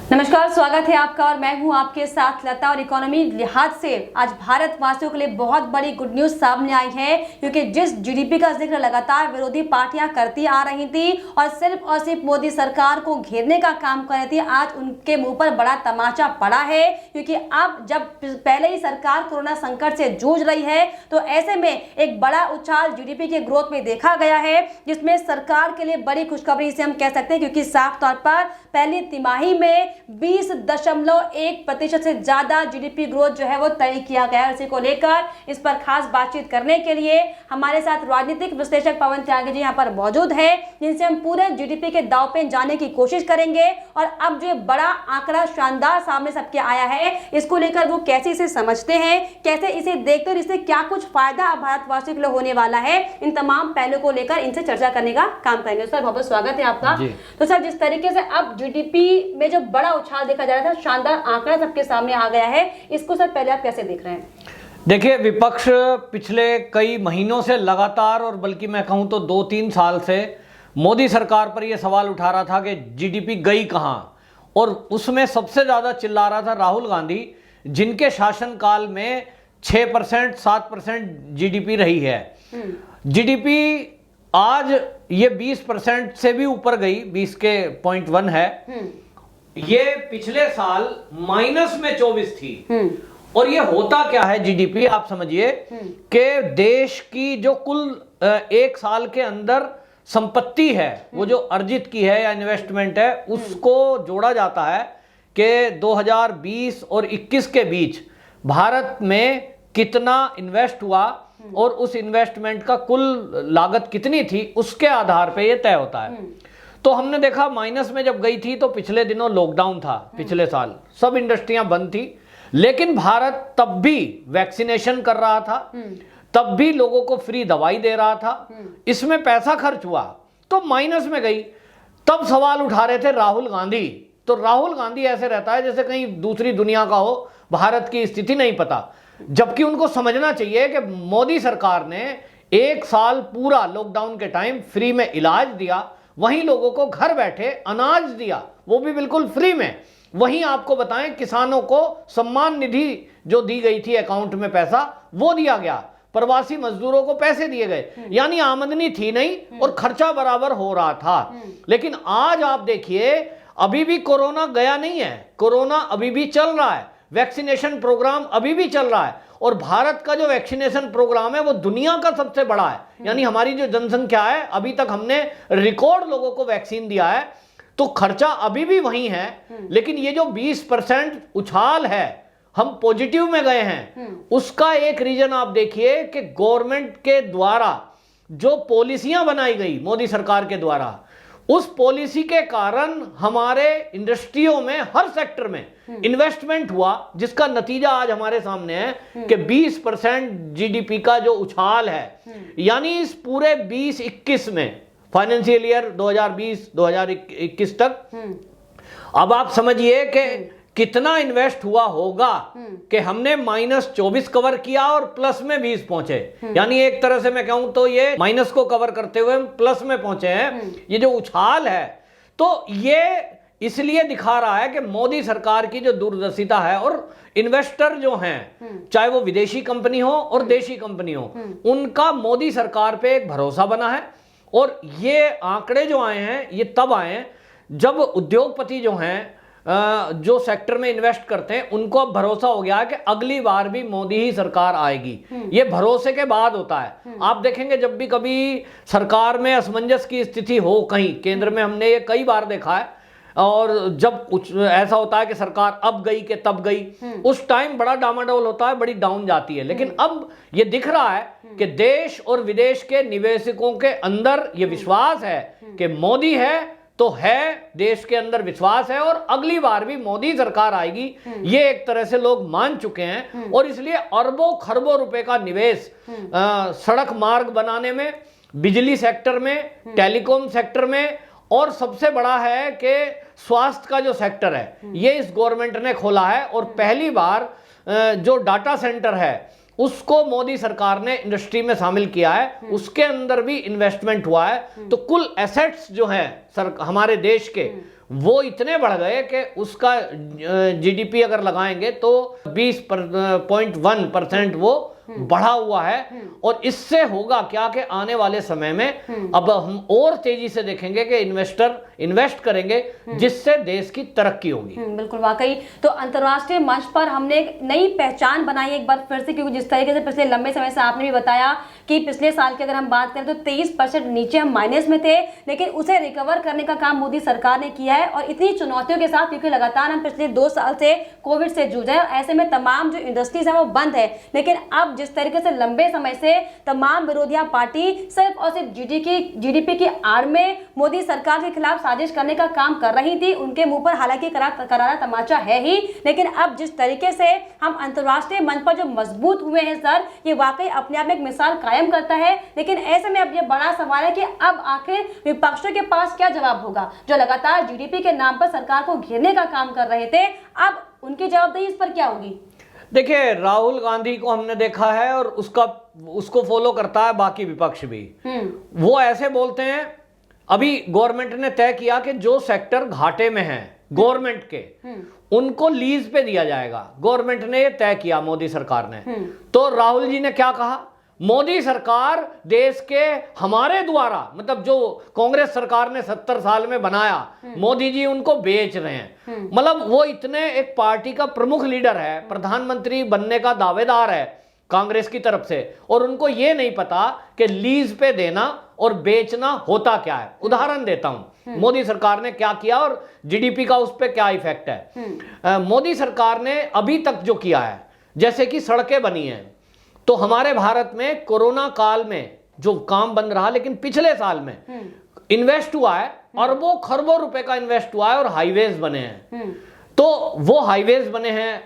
नमस्कार, स्वागत है आपका और मैं हूं आपके साथ लता। और इकोनॉमी लिहाज से आज भारतवासियों के लिए बहुत बड़ी गुड न्यूज सामने आई है, क्योंकि जिस जीडीपी का जिक्र लगातार विरोधी पार्टियां करती आ रही थी और सिर्फ मोदी सरकार को घेरने का काम कर रही थी, आज उनके मुंह पर बड़ा तमाचा पड़ा है। क्योंकि अब जब पहले ही सरकार कोरोना संकट से जूझ रही है, तो ऐसे में एक बड़ा उछाल जीडीपी के ग्रोथ में देखा गया है, जिसमें सरकार के लिए बड़ी खुशखबरी से हम कह सकते हैं, क्योंकि साफ तौर पर पहली तिमाही में 20.1% से ज्यादा जीडीपी ग्रोथ जो है वो तय किया गया है। इसी को लेकर इस पर खास बातचीत करने के लिए हमारे साथ राजनीतिक विश्लेषक पवन त्यागी जी यहाँ पर मौजूद है, जिनसे हम पूरे जीडीपी के दांव पे जाने की कोशिश करेंगे। और अब जो बड़ा आंकड़ा शानदार सामने सबके आया है, इसको लेकर वो कैसे इसे समझते हैं, कैसे इसे देखते हैं, इससे क्या कुछ फायदा भारतवासियों के लिए होने वाला है, इन तमाम पहलुओं को लेकर इनसे चर्चा करने का काम करेंगे। सर, बहुत बहुत स्वागत है आपका। तो सर, जिस तरीके से अब जीडीपी में जो बड़ा उछाल देखा जा रहा था, शानदार आंकड़ा सबके सामने आ गया है, इसको सर पहले आप कैसे देख रहे हैं? देखिए, विपक्ष पिछले कई महीनों से लगातार, और बल्कि मैं कहूं तो 2-3 साल से मोदी सरकार पर यह सवाल उठा रहा था कि जीडीपी गई कहां। और उसमें सबसे ज्यादा चिल्ला रहा था राहुल गांधी, जिनके शासनकाल में 6% 7% जीडीपी रही है। जीडीपी आज ये 20% से भी ऊपर गई, 20.1 है। ये पिछले साल माइनस में 24 थी। और ये होता क्या है जीडीपी, आप समझिए कि देश की जो कुल एक साल के अंदर संपत्ति है, वो जो अर्जित की है या इन्वेस्टमेंट है, उसको जोड़ा जाता है कि 2020 और 21 के बीच भारत में कितना इन्वेस्ट हुआ और उस इन्वेस्टमेंट का कुल लागत कितनी थी, उसके आधार पे ये तय होता है। तो हमने देखा माइनस में जब गई थी तो पिछले दिनों लॉकडाउन था, पिछले साल सब इंडस्ट्रियां बंद थी, लेकिन भारत तब भी वैक्सीनेशन कर रहा था, तब भी लोगों को फ्री दवाई दे रहा था, इसमें पैसा खर्च हुआ तो माइनस में गई। तब सवाल उठा रहे थे राहुल गांधी। तो राहुल गांधी ऐसे रहता है जैसे कहीं दूसरी दुनिया का हो, भारत की स्थिति नहीं पता। जबकि उनको समझना चाहिए कि मोदी सरकार ने 1 साल पूरा लॉकडाउन के टाइम फ्री में इलाज दिया, वहीं लोगों को घर बैठे अनाज दिया, वो भी बिल्कुल फ्री में। वहीं आपको बताएं, किसानों को सम्मान निधि जो दी गई थी अकाउंट में पैसा, वो दिया गया, प्रवासी मजदूरों को पैसे दिए गए। यानी आमदनी थी नहीं और खर्चा बराबर हो रहा था। लेकिन आज आप देखिए, अभी भी कोरोना गया नहीं है, कोरोना अभी भी चल रहा है, वैक्सीनेशन प्रोग्राम अभी भी चल रहा है। और भारत का जो वैक्सीनेशन प्रोग्राम है वो दुनिया का सबसे बड़ा है। यानी हमारी जो जनसंख्या है, अभी तक हमने रिकॉर्ड लोगों को वैक्सीन दिया है। तो खर्चा अभी भी वही है, लेकिन ये जो 20% उछाल है, हम पॉजिटिव में गए हैं, उसका एक रीजन आप देखिए कि गवर्नमेंट के द्वारा जो पॉलिसियां बनाई गई मोदी सरकार के द्वारा, उस पॉलिसी के कारण हमारे इंडस्ट्रियों में हर सेक्टर में इन्वेस्टमेंट हुआ, जिसका नतीजा आज हमारे सामने है कि 20% जीडीपी का जो उछाल है। यानी इस पूरे 2021 में, फाइनेंशियल ईयर 2020-2021 तक, अब आप समझिए कि कितना इन्वेस्ट हुआ होगा कि हमने -24 कवर किया और प्लस में 20 पहुंचे। यानी एक तरह से मैं कहूं तो ये माइनस को कवर करते हुए हम प्लस में पहुंचे हैं। ये जो उछाल है, तो ये इसलिए दिखा रहा है कि मोदी सरकार की जो दूरदर्शिता है, और इन्वेस्टर जो हैं, चाहे वो विदेशी कंपनी हो और देशी कंपनी हो, उनका मोदी सरकार पे एक भरोसा बना है। और ये आंकड़े जो आए हैं, ये तब आए हैं जब उद्योगपति जो हैं, जो सेक्टर में इन्वेस्ट करते हैं, उनको अब भरोसा हो गया है कि अगली बार भी मोदी ही सरकार आएगी। ये भरोसे के बाद होता है। आप देखेंगे जब भी कभी सरकार में असमंजस की स्थिति हो कहीं केंद्र में, हमने ये कई बार देखा है, और जब ऐसा होता है कि सरकार अब गई कि तब गई, उस टाइम बड़ा डामाडोल होता है, बड़ी डाउन जाती है। लेकिन अब ये दिख रहा है कि देश और विदेश के निवेशकों के अंदर ये विश्वास है कि मोदी है तो है, देश के अंदर विश्वास है, और अगली बार भी मोदी सरकार आएगी, ये एक तरह से लोग मान चुके हैं। और इसलिए अरबों खरबों रुपए का निवेश सड़क मार्ग बनाने में, बिजली सेक्टर में, टेलीकॉम सेक्टर में, और सबसे बड़ा है कि स्वास्थ्य का जो सेक्टर है, ये इस गवर्नमेंट ने खोला है। और पहली बार जो डाटा सेंटर है, उसको मोदी सरकार ने इंडस्ट्री में शामिल किया है, उसके अंदर भी इन्वेस्टमेंट हुआ है। तो कुल एसेट्स जो हैं हमारे देश के, वो इतने बढ़ गए कि उसका जीडीपी अगर लगाएंगे तो 20.1% वो बढ़ा हुआ है। और इससे होगा क्या कि आने वाले समय में अब हम और तेजी से देखेंगे कि इन्वेस्टर इन्वेस्ट करेंगे, जिससे देश की तरक्की होगी। बिल्कुल, वाकई तो अंतर्राष्ट्रीय मंच पर हमने एक नई पहचान बनाई एक बार फिर से, क्योंकि जिस तरीके से पिछले लंबे समय से आपने भी बताया कि पिछले साल की अगर हम बात करें तो 23% नीचे हम माइनस में थे, लेकिन उसे रिकवर करने का काम मोदी सरकार ने किया है। और इतनी चुनौतियों के साथ, क्योंकि लगातार हम पिछले 2 साल से कोविड से जूझ रहे हैं, ऐसे में तमाम जो इंडस्ट्रीज है वो बंद है, लेकिन अब जिस तरीके से लंबे समय से तमाम विरोधी पार्टी सिर्फ और सिर्फ जीडीपी की आड़ में मोदी सरकार के खिलाफ साजिश करने का काम कर रही थी, उनके मुंह पर हालांकि करारा तमाचा है ही, लेकिन अब जिस तरीके से हम अंतर्राष्ट्रीय मंच पर जो मजबूत हुए हैं सर, ये वाकई अपने आप में एक मिसाल कायम करता है। लेकिन ऐसे में अब ये बड़ा सवाल है कि अब आखिर विपक्षों के पास क्या जवाब होगा, जो लगातार जीडीपी के नाम पर सरकार को घेरने का काम कर रहे थे, अब उनकी जवाबदेही इस पर क्या होगी? देखिए, राहुल गांधी को हमने देखा है और उसको फॉलो करता है बाकी विपक्ष भी। वो ऐसे बोलते हैं, अभी गवर्नमेंट ने तय किया कि जो सेक्टर घाटे में है गवर्नमेंट के, उनको लीज पे दिया जाएगा। गवर्नमेंट ने ये तय किया, मोदी सरकार ने। तो राहुल जी ने क्या कहा, मोदी सरकार देश के हमारे द्वारा, मतलब जो कांग्रेस सरकार ने 70 साल में बनाया, मोदी जी उनको बेच रहे हैं। मतलब वो इतने एक पार्टी का प्रमुख लीडर है, प्रधानमंत्री बनने का दावेदार है कांग्रेस की तरफ से, और उनको ये नहीं पता कि लीज पे देना और बेचना होता क्या है। उदाहरण देता हूं मोदी सरकार ने क्या किया और जीडीपी का उस पर क्या इफेक्ट है। मोदी सरकार ने अभी तक जो किया है, जैसे कि सड़कें बनी हैं, तो हमारे भारत में कोरोना काल में जो काम बंद रहा, लेकिन पिछले साल में इन्वेस्ट हुआ है, अरबों खरबों रुपए का इन्वेस्ट हुआ है और हाईवेज बने हैं। तो वो हाईवेज बने हैं,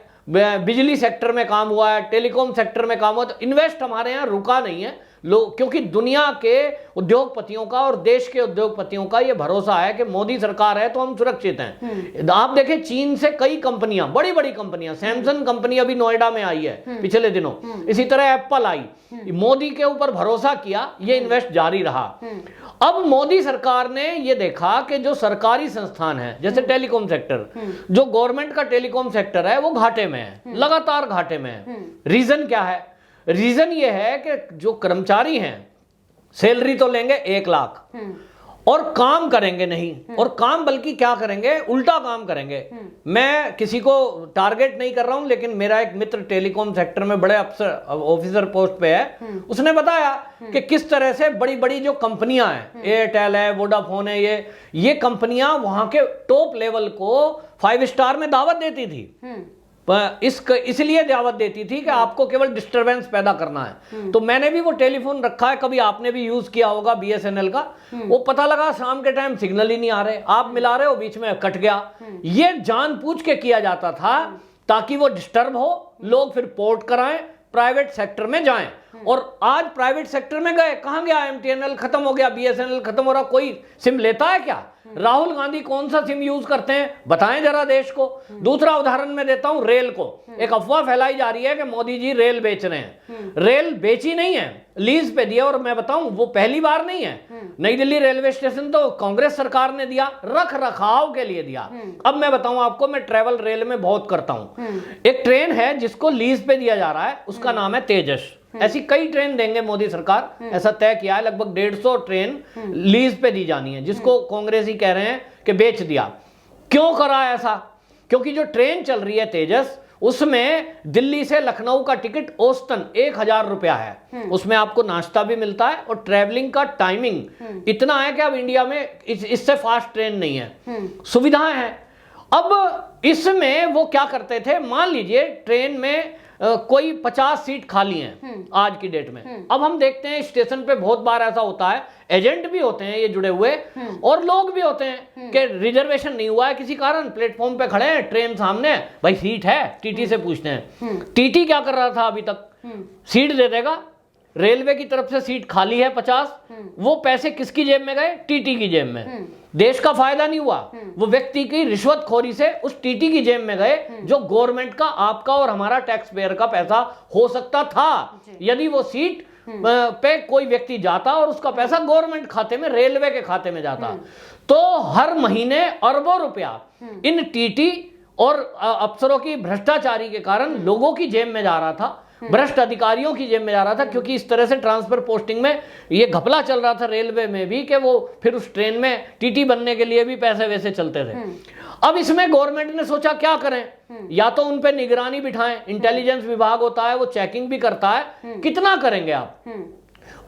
बिजली सेक्टर में काम हुआ है, टेलीकॉम सेक्टर में काम हुआ, तो इन्वेस्ट हमारे यहाँ रुका नहीं है। लोग, क्योंकि दुनिया के उद्योगपतियों का और देश के उद्योगपतियों का ये भरोसा है कि मोदी सरकार है तो हम सुरक्षित हैं। आप देखें, चीन से कई कंपनियां, बड़ी बड़ी कंपनियां, सैमसंग कंपनी अभी नोएडा में आई है पिछले दिनों, इसी तरह एप्पल आई। मोदी के ऊपर भरोसा किया, ये इन्वेस्ट जारी रहा। अब मोदी सरकार ने ये देखा कि जो सरकारी संस्थान है, जैसे टेलीकॉम सेक्टर, जो गवर्नमेंट का टेलीकॉम सेक्टर है, वो घाटे में है, लगातार घाटे में है। रीजन क्या है? रीजन ये है कि जो कर्मचारी हैं सैलरी तो लेंगे 1 लाख और काम करेंगे नहीं, और काम बल्कि क्या करेंगे, उल्टा काम करेंगे। मैं किसी को टारगेट नहीं कर रहा हूं, लेकिन मेरा एक मित्र टेलीकॉम सेक्टर में बड़े ऑफिसर पोस्ट पे है, उसने बताया कि किस तरह से बड़ी बड़ी जो कंपनियां हैं, एयरटेल है, वोडाफोन है, ये कंपनियां वहां के टॉप लेवल को 5 स्टार में दावत देती थी। इसलिए दावत देती थी कि आपको केवल डिस्टरबेंस पैदा करना है। तो मैंने भी वो टेलीफोन रखा है, कभी आपने भी यूज किया होगा बीएसएनएल का। वो पता लगा शाम के टाइम सिग्नल ही नहीं आ रहे, आप मिला रहे हो, बीच में कट गया। ये जानबूझ के किया जाता था ताकि वो डिस्टर्ब हो, लोग फिर पोर्ट कराएं, प्राइवेट सेक्टर में जाएं। और आज प्राइवेट सेक्टर में गए, कहां गया? एमटीएनएल खत्म हो गया, बीएसएनएल खत्म हो रहा, कोई सिम लेता है क्या? राहुल गांधी कौन सा सिम यूज करते हैं, बताएं जरा देश को। दूसरा उदाहरण मैं देता हूं, रेल को। एक अफवाह फैलाई जा रही है कि मोदी जी रेल बेच रहे हैं। रेल बेची नहीं है, लीज पे दिया, और मैं बताऊं वो पहली बार नहीं है। नई दिल्ली रेलवे स्टेशन तो कांग्रेस सरकार ने दिया, रख रखाव के लिए दिया। अब मैं बताऊं आपको, मैं ट्रेवल रेल में बहुत करता हूं। एक ट्रेन है जिसको लीज पे दिया जा रहा है, उसका नाम है तेजस। ऐसी कई ट्रेन देंगे मोदी सरकार, ऐसा तय किया है। लगभग 150 ट्रेन लीज पे दी जानी है, जिसको कांग्रेस ही कह रहे हैं कि बेच दिया। क्यों करा ऐसा? क्योंकि जो ट्रेन चल रही है तेजस, उसमें दिल्ली से लखनऊ का टिकट औसतन 1000 रुपया है। उसमें आपको नाश्ता भी मिलता है, और ट्रैवलिंग का टाइमिंग इतना है कि अब इंडिया में इससे फास्ट ट्रेन नहीं है, सुविधाएं हैं। अब इसमें वो क्या करते थे, मान लीजिए ट्रेन में कोई 50 सीट खाली हैं आज की डेट में। अब हम देखते हैं स्टेशन पे बहुत बार ऐसा होता है, एजेंट भी होते हैं ये जुड़े हुए, और लोग भी होते हैं कि रिजर्वेशन नहीं हुआ है किसी कारण, प्लेटफॉर्म पे खड़े हैं, ट्रेन सामने, भाई सीट है, टीटी से पूछते हैं। टीटी क्या कर रहा था अभी तक? सीट दे देगा, रेलवे की तरफ से सीट खाली है 50, वो पैसे किसकी जेब में गए? टीटी की जेब में। देश का फायदा नहीं हुआ, वो व्यक्ति की रिश्वतखोरी से उस टीटी की जेब में गए, जो गवर्नमेंट का, आपका और हमारा टैक्स पेयर का पैसा हो सकता था, यदि वो सीट पे कोई व्यक्ति जाता और उसका पैसा गवर्नमेंट खाते में, रेलवे के खाते में जाता, तो हर महीने अरबों रुपया इन टीटी और अफसरों की भ्रष्टाचारी के कारण लोगों की जेब में जा रहा था, भ्रष्ट अधिकारियों की जेब में जा रहा था, क्योंकि इस तरह से ट्रांसफर पोस्टिंग में ये घपला चल रहा था रेलवे में भी कि वो फिर उस ट्रेन में टीटी बनने के लिए भी पैसे वैसे चलते थे। अब इसमें गवर्नमेंट ने सोचा क्या करें, या तो उन पे निगरानी बिठाएं, इंटेलिजेंस विभाग होता है वो चेकिंग भी करता है, कितना करेंगे आप।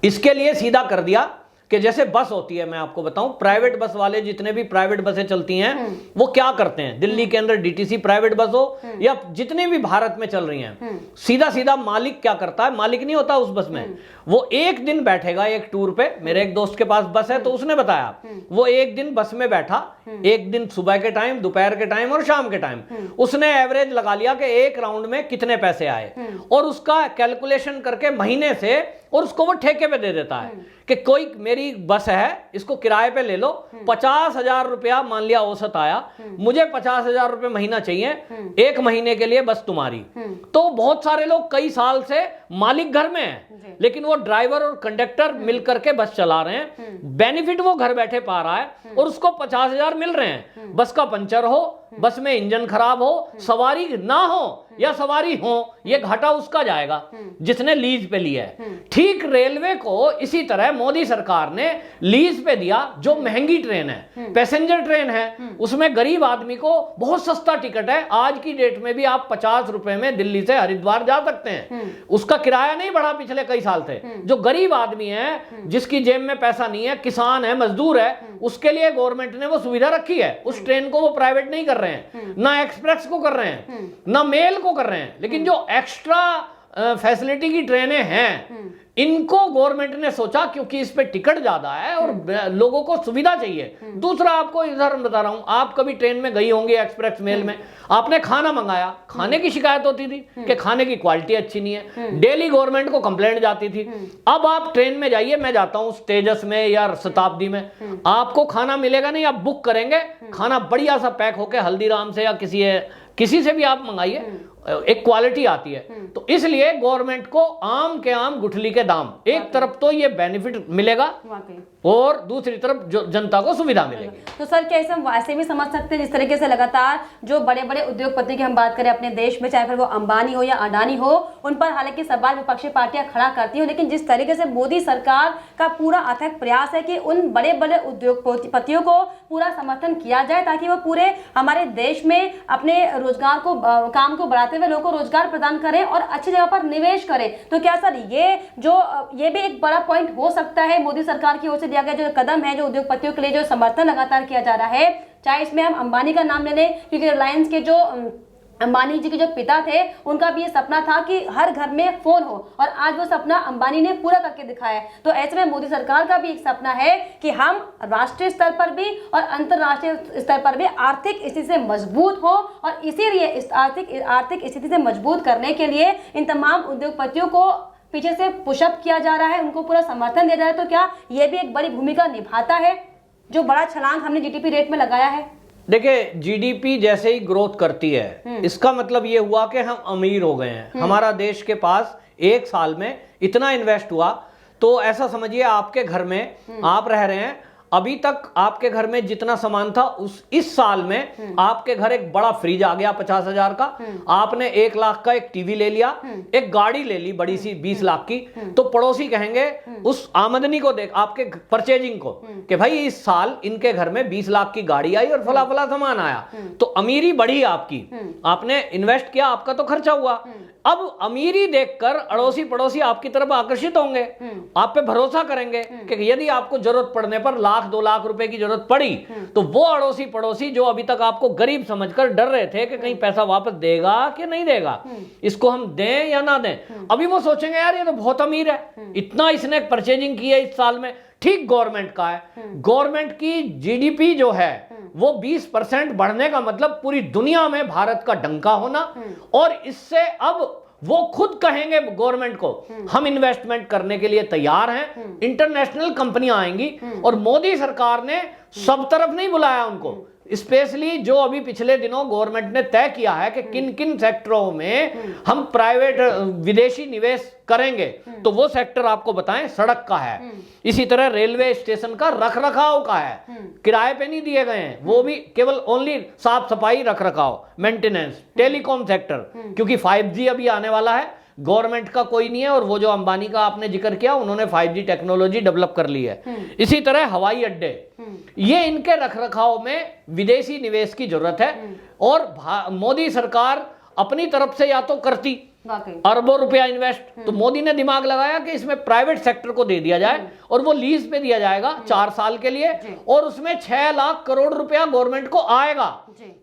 इसके लिए सीधा कर दिया कि जैसे बस होती है, मैं आपको बताऊं, प्राइवेट बस वाले जितने भी प्राइवेट बसें चलती हैं वो क्या करते हैं, दिल्ली के अंदर डीटीसी प्राइवेट बस हो या जितनी भी भारत में चल रही हैं, सीधा सीधा मालिक क्या करता है, मालिक नहीं होता उस बस में, वो एक दिन बैठेगा एक टूर पे। मेरे एक दोस्त के पास बस है तो उसने बताया वो एक दिन बस में बैठा, एक दिन सुबह के टाइम, दोपहर के टाइम और शाम के टाइम, उसने एवरेज लगा लिया कि एक राउंड में कितने पैसे आए और उसका कैलकुलेशन करके महीने से, और उसको वो ठेके पे दे देता है कि कोई मेरी बस है इसको किराए पे ले लो, 50,000 रुपया मान लिया औसत आया, मुझे 50,000 रुपये महीना चाहिए, एक महीने के लिए बस तुम्हारी। तो बहुत सारे लोग कई साल से मालिक घर में है लेकिन वो ड्राइवर और कंडक्टर मिलकर के बस चला रहे हैं, बेनिफिट वो घर बैठे पा रहा है और उसको 50,000 मिल रहे हैं। बस का पंचर हो, बस में इंजन खराब हो, सवारी ना हो या सवारी हो, ये घाटा उसका जाएगा जिसने लीज पे लिया है। ठीक रेलवे को इसी तरह मोदी सरकार ने लीज पे दिया, जो महंगी ट्रेन है, पैसेंजर ट्रेन है, उसमें गरीब आदमी को बहुत सस्ता टिकट है। आज की डेट में भी आप 50 रुपए में दिल्ली से हरिद्वार जा सकते हैं, उसका किराया नहीं बढ़ा पिछले कई साल से। जो गरीब आदमी है, जिसकी जेब में पैसा नहीं है, किसान है, मजदूर है, उसके लिए गवर्नमेंट ने वो सुविधा रखी है। उस ट्रेन को वो प्राइवेट नहीं कर रहे हैं, ना एक्सप्रेस को कर रहे हैं, ना मेल को कर रहे हैं, लेकिन जो एक्स्ट्रा फैसिलिटी की ट्रेनें हैं इनको गवर्नमेंट ने सोचा क्योंकि इस पे टिकट ज्यादा है और लोगों को सुविधा चाहिए। दूसरा आपको इधर बता रहा हूं, आप कभी ट्रेन में गई होंगी एक्सप्रेस मेल में, आपने खाना मंगाया, खाने की शिकायत होती थी कि खाने की क्वालिटी अच्छी नहीं है, डेली गवर्नमेंट को कंप्लेंट जाती थी। अब आप ट्रेन में जाइए, मैं जाता हूं तेजस में या शताब्दी में, आपको खाना मिलेगा नहीं, आप बुक करेंगे, खाना बढ़िया सा पैक होके हल्दीराम से या किसी से भी आप मंगाइए, एक क्वालिटी आती है। तो इसलिए गवर्नमेंट को आम के आम गुठली के दाम, एक तरफ तो ये बेनिफिट मिलेगा और दूसरी तरफ जो जनता को सुविधा मिलेगी। तो सर क्या इसे हम ऐसे भी समझ सकते हैं जिस तरीके से लगातार जो बड़े बड़े उद्योगपति की हम बात करें अपने देश में, चाहे फिर वो अंबानी हो या अडानी हो, उन पर हालांकि सवाल विपक्षी पार्टियां खड़ा करती हो, लेकिन जिस तरीके से मोदी सरकार का पूरा अथक प्रयास है कि उन बड़े बड़े उद्योगपतियों को पूरा समर्थन किया जाए ताकि वो पूरे हमारे देश में अपने रोजगार को काम को बढ़ाते हुए लोगों को रोजगार प्रदान करें और अच्छी जगह पर निवेश करें, तो क्या सर ये भी एक बड़ा पॉइंट हो सकता है मोदी सरकार की ओर से दिया गया जो कदम है, जो उद्योगपतियों के लिए जो समर्थन लगातार किया जा रहा है, चाहे इसमें हम अंबानी का नाम ले लें, क्योंकि रिलायंस के जो अंबानी जी के जो पिता थे उनका भी ये सपना था कि हर घर में फोन हो, और आज वो सपना अंबानी ने पूरा करके दिखाया है। तो ऐसे में मोदी सरकार का भी एक सपना है कि हम राष्ट्रीय स्तर पर भी और अंतर्राष्ट्रीय स्तर पर भी आर्थिक स्थिति से मजबूत हो, और इसीलिए इस आर्थिक स्थिति से मजबूत करने के लिए इन तमाम उद्योगपतियों को पीछे से पुशअप किया जा रहा है, उनको पूरा समर्थन दिया जा रहा है। तो क्या ये भी एक बड़ी भूमिका निभाता है जो बड़ा छलांग हमने जीडीपी रेट में लगाया है? देखिए, जीडीपी जैसे ही ग्रोथ करती है इसका मतलब ये हुआ कि हम अमीर हो गए हैं। हमारा देश के पास एक साल में इतना इन्वेस्ट हुआ, तो ऐसा समझिए आपके घर में आप रह रहे हैं, अभी तक आपके घर में जितना सामान था इस साल में आपके घर एक बड़ा फ्रिज आ गया 50,000 का, आपने 1 लाख का एक टीवी ले लिया, एक गाड़ी ले ली बड़ी सी 20 लाख की, तो पड़ोसी कहेंगे उस आमदनी को देख, आपके परचेजिंग को, कि भाई इस साल इनके घर में 20 लाख की गाड़ी आई और फला फला सामान आया, तो अमीरी बढ़ी आपकी, आपने इन्वेस्ट किया, आपका तो खर्चा हुआ। अब अमीरी देखकर अड़ोसी पड़ोसी आपकी तरफ आकर्षित होंगे, आप पे भरोसा करेंगे कि यदि आपको जरूरत पड़ने पर 1-2 लाख रुपए की जरूरत पड़ी तो वो अड़ोसी पड़ोसी जो अभी तक आपको गरीब समझकर डर रहे थे कि कहीं पैसा वापस देगा कि नहीं देगा, इसको हम दें या ना दें, अभी वो सोचेंगे यार ये तो बहुत अमीर है, इतना इसने परचेजिंग की है इस साल में। ठीक गवर्नमेंट का है, गवर्नमेंट की जीडीपी जो है वो 20% बढ़ने का मतलब पूरी दुनिया में भारत का डंका होना, और इससे अब वो खुद कहेंगे गवर्नमेंट को हम इन्वेस्टमेंट करने के लिए तैयार हैं, इंटरनेशनल कंपनियां आएंगी, और मोदी सरकार ने सब तरफ नहीं बुलाया उनको, स्पेशली जो अभी पिछले दिनों गवर्नमेंट ने तय किया है कि किन किन सेक्टरों में हम प्राइवेट विदेशी निवेश करेंगे, तो वो सेक्टर आपको बताएं, सड़क का है, इसी तरह रेलवे स्टेशन का रखरखाव का है, किराए पे नहीं दिए गए हैं, वो भी केवल ओनली साफ सफाई रखरखाव मेंटेनेंस, टेलीकॉम सेक्टर, क्योंकि 5G अभी आने वाला है, गवर्नमेंट का कोई नहीं है, और वो जो अंबानी का आपने जिक्र किया उन्होंने 5G टेक्नोलॉजी डेवलप कर ली है। इसी तरह हवाई अड्डे, ये इनके रखरखाव में विदेशी निवेश की जरूरत है, और मोदी सरकार अपनी तरफ से या तो करती अरबों रुपया इन्वेस्ट, तो मोदी ने दिमाग लगाया कि इसमें प्राइवेट सेक्टर को दे दिया जाए और वो लीज पे दिया जाएगा 4 साल के लिए, और उसमें 6 लाख करोड़ रुपया गवर्नमेंट को आएगा,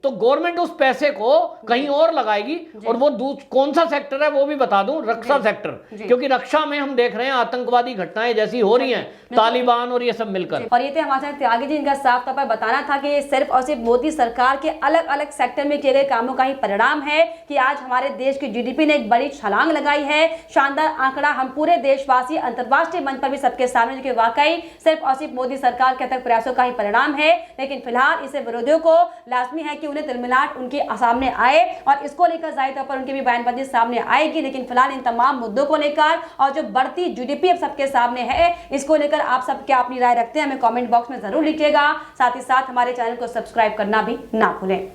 तो गवर्नमेंट उस पैसे को कहीं और लगाएगी, और वो कौन सा सेक्टर है वो भी बता दूं, रक्षा सेक्टर, क्योंकि रक्षा में हम देख रहे हैं आतंकवादी घटनाएं जैसी हो रही हैं, तालिबान और ये सब मिलकर। और ये थे हमारे साथ त्यागी जी, इनका साफ तौर पर बताना था कि ये सिर्फ और सिर्फ मोदी सरकार के अलग अलग सेक्टर में किए गए कामों का ही परिणाम है कि आज हमारे देश की जीडीपी ने बड़ी छलांग लगाई है। शानदार आंकड़ा हम पूरे देशवासी अंतर्राष्ट्रीय मंच पर भी सबके सामने कि वाकई सिर्फ और सिर्फ मोदी सरकार के तक प्रयासों का ही परिणाम है। लेकिन फिलहाल इसे विरोधियों को लाजमी है कि उन्हें तिलमिलाट उनके सामने आए और इसको लेकर जाहिर तौर पर उनकी भी बयानबाजी सामने आएगी। लेकिन फिलहाल इन तमाम मुद्दों को लेकर और जो बढ़ती जीडीपी अब सबके सामने है, इसको लेकर आप सब क्या अपनी राय रखते हैं, हमें कमेंट बॉक्स में जरूर लिखिएगा। साथ ही साथ हमारे चैनल को सब्सक्राइब करना भी ना भूलें।